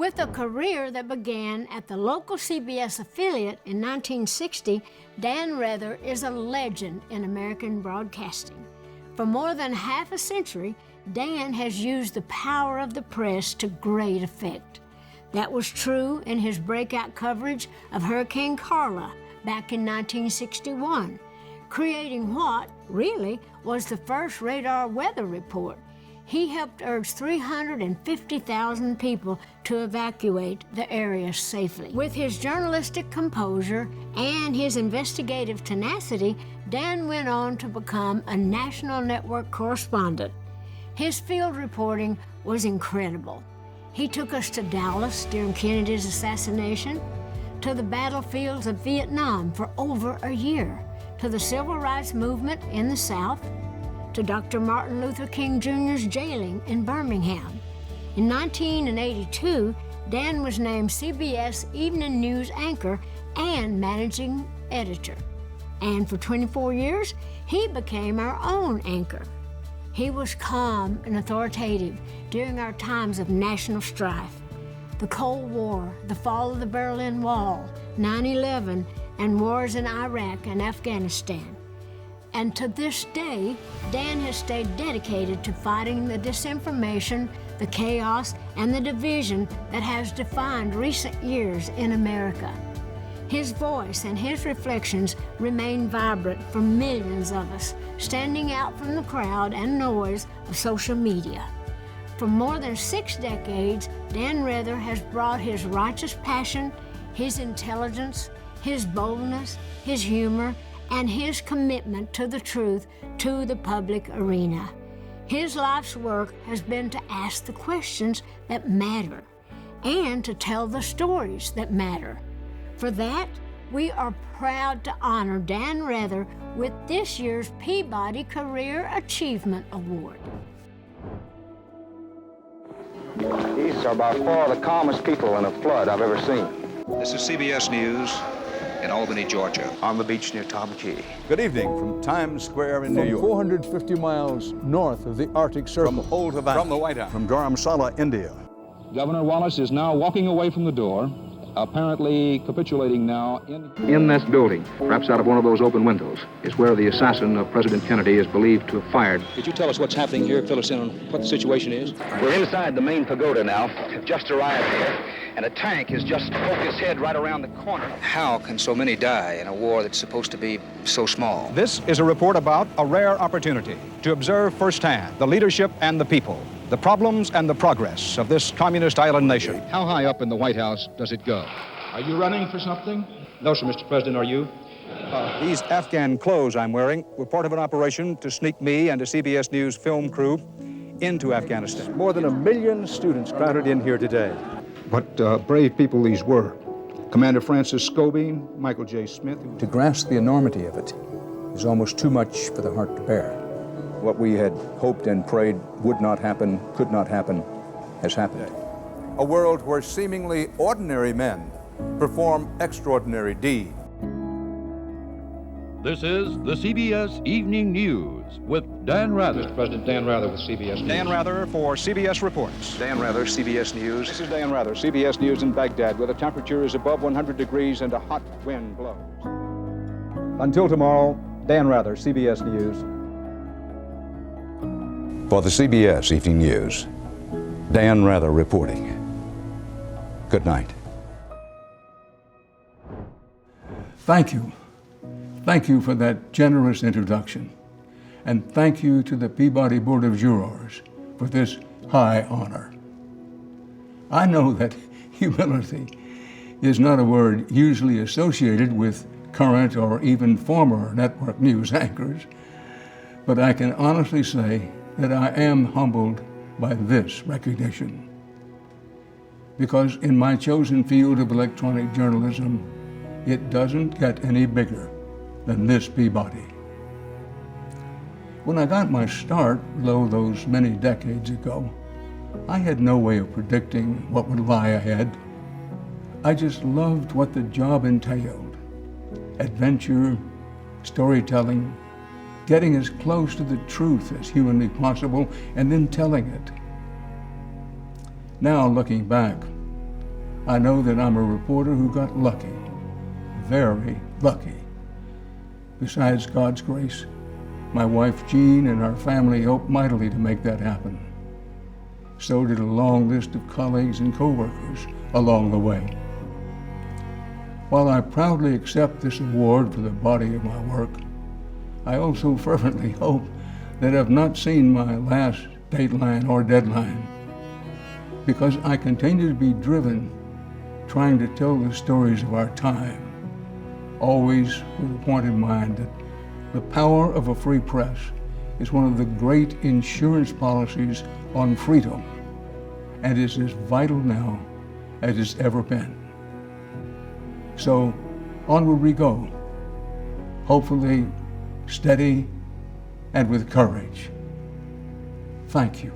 With a career that began at the local CBS affiliate in 1960, Dan Rather is a legend in American broadcasting. For more than half a century, Dan has used the power of the press to great effect. That was true in his breakout coverage of Hurricane Carla back in 1961, creating what, really, was the first radar weather report. He helped urge 350,000 people to evacuate the area safely. With his journalistic composure and his investigative tenacity, Dan went on to become a national network correspondent. His field reporting was incredible. He took us to Dallas during Kennedy's assassination, to the battlefields of Vietnam for over a year, to the civil rights movement in the South, to Dr. Martin Luther King Jr.'s jailing in Birmingham. In 1982, Dan was named CBS Evening News anchor and managing editor. And for 24 years, he became our own anchor. He was calm and authoritative during our times of national strife. The Cold War, the fall of the Berlin Wall, 9/11, and wars in Iraq and Afghanistan. And to this day, Dan has stayed dedicated to fighting the disinformation, the chaos, and the division that has defined recent years in America. His voice and his reflections remain vibrant for millions of us, standing out from the crowd and noise of social media. For more than 6 decades, Dan Rather has brought his righteous passion, his intelligence, his boldness, his humor, and his commitment to the truth to the public arena. His life's work has been to ask the questions that matter and to tell the stories that matter. For that, we are proud to honor Dan Rather with this year's Peabody Career Achievement Award. These are by far the calmest people in a flood I've ever seen. This is CBS News in Albany, Georgia. On the beach near Tom Key. Good evening from Times Square in New York. 450 miles north of the Arctic Circle. From Old Havana. From the White House. From Dharamsala, India. Governor Wallace is now walking away from the door, apparently capitulating now In this building, perhaps out of one of those open windows, is where the assassin of President Kennedy is believed to have fired. Could you tell us what's happening here? Fill us in on what the situation is. We're inside the main pagoda now. Have just arrived here, and a tank has just poked its head right around the corner. How can so many die in a war that's supposed to be so small? This is a report about a rare opportunity to observe firsthand the leadership and the people, the problems and the progress of this communist island nation. How high up in the White House does it go? Are you running for something? No, sir, Mr. President, are you? These Afghan clothes I'm wearing were part of an operation to sneak me and a CBS News film crew into Afghanistan. More than 1 million students crowded in here today. What brave people these were. Commander Francis Scobie, Michael J. Smith. To grasp the enormity of it is almost too much for the heart to bear. What we had hoped and prayed would not happen, could not happen, has happened. A world where seemingly ordinary men perform extraordinary deeds. This is the CBS Evening News with Dan Rather. Mr. President, Dan Rather with CBS News. Dan Rather for CBS Reports. Dan Rather, CBS News. This is Dan Rather, CBS News in Baghdad, where the temperature is above 100 degrees and a hot wind blows. Until tomorrow, Dan Rather, CBS News. For the CBS Evening News, Dan Rather reporting. Good night. Thank you. Thank you for that generous introduction. And thank you to the Peabody Board of Jurors for this high honor. I know that humility is not a word usually associated with current or even former network news anchors, but I can honestly say that I am humbled by this recognition. Because in my chosen field of electronic journalism, it doesn't get any bigger than this Peabody. When I got my start, lo, those many decades ago, I had no way of predicting what would lie ahead. I just loved what the job entailed. Adventure, storytelling, getting as close to the truth as humanly possible, and then telling it. Now, looking back, I know that I'm a reporter who got lucky, very lucky. Besides God's grace, my wife Jean and our family helped mightily to make that happen. So did a long list of colleagues and co-workers along the way. While I proudly accept this award for the body of my work, I also fervently hope that I've not seen my last dateline or deadline, because I continue to be driven trying to tell the stories of our time, always with a point in mind that the power of a free press is one of the great insurance policies on freedom, and is as vital now as it's ever been. So onward we go, hopefully steady and with courage. Thank you.